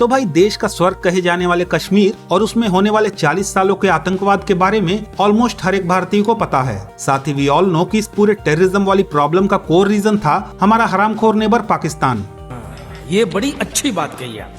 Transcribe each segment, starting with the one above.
तो भाई देश का स्वर्ग कहे जाने वाले कश्मीर और उसमें होने वाले 40 सालों के आतंकवाद के बारे में ऑलमोस्ट हर एक भारतीय को पता है। साथ ही वी ऑल नो कि इस पूरे टेररिज्म वाली प्रॉब्लम का कोर रीजन था हमारा हरामखोर नेबर पाकिस्तान। ये बड़ी अच्छी बात कही आप।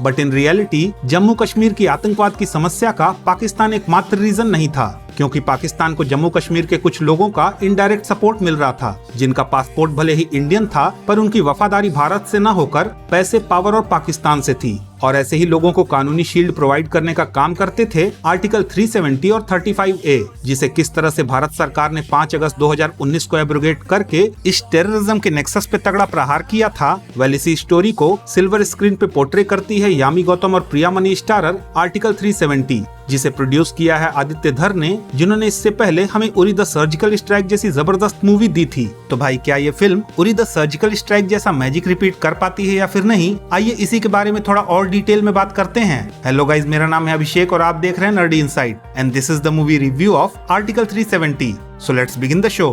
But in reality Jammu Kashmir की आतंकवाद की समस्या का पाकिस्तान एकमात्र रीजन नहीं था, क्योंकि पाकिस्तान को जम्मू कश्मीर के कुछ लोगों का इनडायरेक्ट सपोर्ट मिल रहा था, जिनका पासपोर्ट भले ही इंडियन था पर उनकी वफादारी भारत से न होकर पैसे, पावर और पाकिस्तान से थी। और ऐसे ही लोगों को कानूनी शील्ड प्रोवाइड करने का काम करते थे आर्टिकल 370 और 35A, जिसे किस तरह से भारत सरकार ने 5 अगस्त 2019 को एब्रोगेट करके इस टेररिज्म के नेक्सस पे तगड़ा प्रहार किया था। वेल इसी स्टोरी को सिल्वर स्क्रीन पे पोर्ट्रे करती है यामी गौतम और प्रिया मनी स्टारर आर्टिकल 370, जिसे प्रोड्यूस किया है आदित्य धर ने, जिन्होंने इससे पहले हमें उरी द सर्जिकल स्ट्राइक जैसी जबरदस्त मूवी दी थी। तो भाई क्या ये film Uri the surgical strike जैसा मैजिक रिपीट कर पाती है या फिर नहीं, आइए इसी के बारे में थोड़ा और डिटेल में बात करते हैं। हेलो गाइज, मेरा नाम है अभिषेक और आप देख रहे हैं nerdy inside and this is the movie review of article 370। So let's begin the show.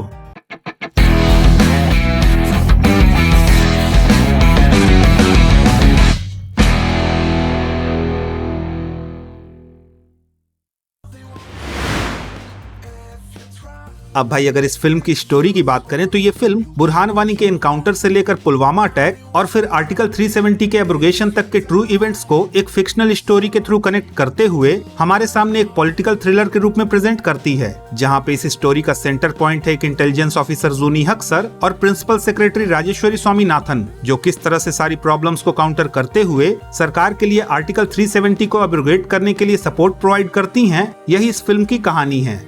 अब भाई अगर इस फिल्म की स्टोरी की बात करें तो ये फिल्म बुरहान वानी के एनकाउंटर से लेकर पुलवामा अटैक और फिर आर्टिकल 370 के एब्रोगेशन तक के ट्रू इवेंट्स को एक फिक्शनल स्टोरी के थ्रू कनेक्ट करते हुए हमारे सामने एक पॉलिटिकल थ्रिलर के रूप में प्रेजेंट करती है, जहां पे इस स्टोरी का सेंटर पॉइंट है एक इंटेलिजेंस ऑफिसर जूनी हक सर और प्रिंसिपल सेक्रेटरी राजेश्वरी स्वामीनाथन, जो किस तरह से सारी प्रॉब्लम्स को काउंटर करते हुए सरकार के लिए आर्टिकल 370 को एब्रोगेट करने के लिए सपोर्ट प्रोवाइड करती हैं। यही इस फिल्म की कहानी है।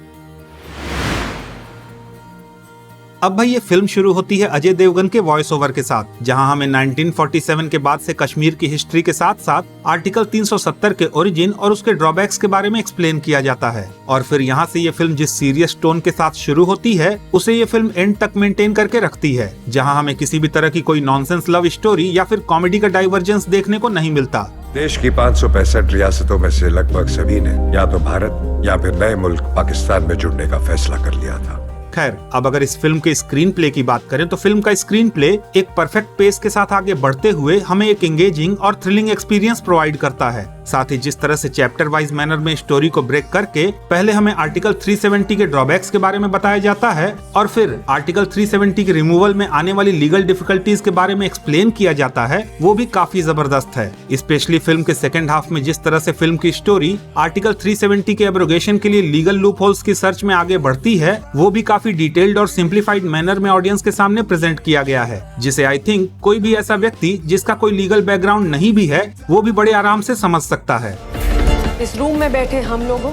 अब भाई ये फिल्म शुरू होती है अजय देवगन के वॉइस ओवर के साथ, जहां हमें 1947 के बाद से कश्मीर की हिस्ट्री के साथ साथ आर्टिकल 370 के ओरिजिन और उसके ड्रॉबैक्स के बारे में एक्सप्लेन किया जाता है। और फिर यहाँ से ये फिल्म जिस सीरियस टोन के साथ शुरू होती है उसे ये फिल्म एंड तक मेंटेन करके रखती है, जहाँ हमें किसी भी तरह की कोई नॉनसेंस लव स्टोरी या फिर कॉमेडी का डाइवर्जेंस देखने को नहीं मिलता। देश की 565 रियासतों में से लगभग सभी ने या तो भारत या फिर नए मुल्क पाकिस्तान में जुड़ने का फैसला कर लिया था। खैर, अब अगर इस फिल्म के स्क्रीन प्ले की बात करें तो फिल्म का स्क्रीन प्ले एक परफेक्ट पेस के साथ आगे बढ़ते हुए हमें एक एंगेजिंग और थ्रिलिंग एक्सपीरियंस प्रोवाइड करता है। साथ ही जिस तरह से चैप्टर वाइज मैनर में स्टोरी को ब्रेक करके पहले हमें आर्टिकल 370 के ड्रॉबैक्स के बारे में बताया जाता है और फिर आर्टिकल 370 के रिमूवल में आने वाली लीगल डिफिकल्टीज के बारे में एक्सप्लेन किया जाता है, वो भी काफी जबरदस्त है। स्पेशली फिल्म के सेकंड हाफ में जिस तरह से फिल्म की स्टोरी आर्टिकल 370 के एब्रोगेशन के लिए लीगल लूप होल्स की सर्च में आगे बढ़ती है, वो भी काफी डिटेल्ड और सिंप्लीफाइड मैनर में ऑडियंस के सामने प्रेजेंट किया गया है, जिसे आई थिंक कोई भी ऐसा व्यक्ति जिसका कोई लीगल बैकग्राउंड नहीं भी है वो भी बड़े आराम से समझ सकता है। इस रूम में बैठे हम लोगों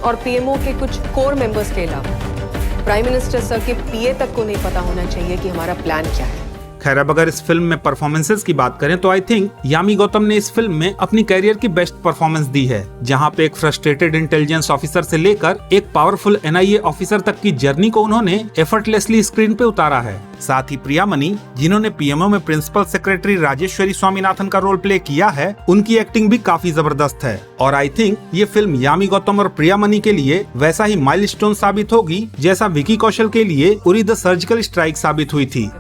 और पीएमओ के कुछ कोर मेंबर्स के अलावा प्राइम मिनिस्टर सर के पीए तक को नहीं पता होना चाहिए कि हमारा प्लान क्या है। खैर, अब अगर इस फिल्म में परफॉर्मेंसेस की बात करें तो आई थिंक यामी गौतम ने इस फिल्म में अपनी कैरियर की बेस्ट परफॉर्मेंस दी है, जहां पे एक फ्रस्ट्रेटेड इंटेलिजेंस ऑफिसर से लेकर एक पावरफुल एनआईए ऑफिसर तक की जर्नी को उन्होंने एफर्टलेसली स्क्रीन पे उतारा है। साथ ही प्रिया मनी, जिन्होंने पीएमओ में प्रिंसिपल सेक्रेटरी राजेश्वरी स्वामीनाथन का रोल प्ले किया है, उनकी एक्टिंग भी काफी जबरदस्त है। और आई थिंक ये फिल्म यामी गौतम और प्रिया मनी के लिए वैसा ही माइलस्टोन साबित होगी जैसा विकी कौशल के लिए उरी द सर्जिकल स्ट्राइक साबित हुई थी।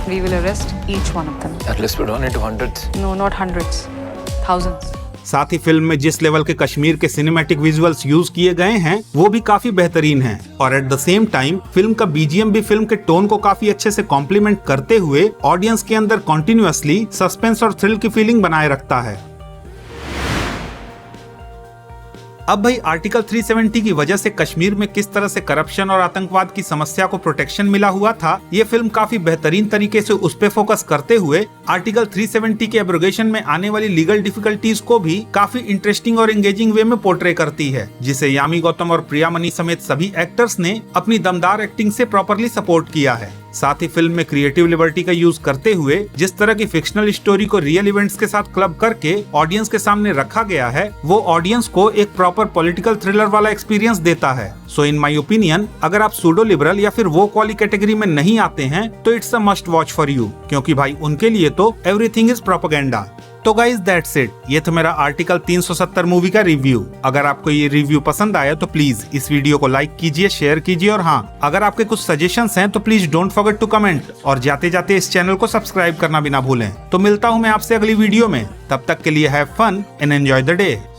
We will arrest each one of them. At least put on it to hundreds. No, not hundreds. Thousands. साथ ही फिल्म में जिस लेवल के कश्मीर के सिनेमैटिक विजुअल्स यूज किए गए हैं वो भी काफी बेहतरीन हैं। और at the same time film का बीजीएम भी फिल्म के टोन को काफी अच्छे से कॉम्प्लीमेंट करते हुए ऑडियंस के अंदर कॉन्टिन्यूअसली सस्पेंस और थ्रिल की फीलिंग बनाए रखता है। अब भाई आर्टिकल 370 की वजह से कश्मीर में किस तरह से करप्शन और आतंकवाद की समस्या को प्रोटेक्शन मिला हुआ था, ये फिल्म काफी बेहतरीन तरीके से उस पे फोकस करते हुए आर्टिकल 370 के एब्रोगेशन में आने वाली लीगल डिफिकल्टीज को भी काफी इंटरेस्टिंग और एंगेजिंग वे में पोर्ट्रे करती है, जिसे यामी गौतम और प्रिया मनी समेत सभी एक्टर्स ने अपनी दमदार एक्टिंग से प्रॉपरली सपोर्ट किया है। साथ ही फिल्म में क्रिएटिव लिबर्टी का यूज करते हुए जिस तरह की फिक्शनल स्टोरी को रियल इवेंट्स के साथ क्लब करके ऑडियंस के सामने रखा गया है, वो ऑडियंस को एक प्रॉपर पॉलिटिकल थ्रिलर वाला एक्सपीरियंस देता है। सो इन माय ओपिनियन, अगर आप सूडो लिबरल या फिर वो वाली कैटेगरी में नहीं आते हैं तो it's a must watch for you, क्योंकि भाई उनके लिए तो एवरीथिंग इज प्रोपेगेंडा। तो गाइज दैट्स इट, ये तो मेरा आर्टिकल 370 मूवी का रिव्यू। अगर आपको ये रिव्यू पसंद आया तो प्लीज इस वीडियो को लाइक कीजिए, शेयर कीजिए और हाँ, अगर आपके कुछ सजेशंस हैं तो please don't forget to comment और जाते जाते इस चैनल को सब्सक्राइब करना भी ना भूलें। तो मिलता हूँ मैं आपसे अगली वीडियो में, तब तक के लिए have fun and enjoy the day.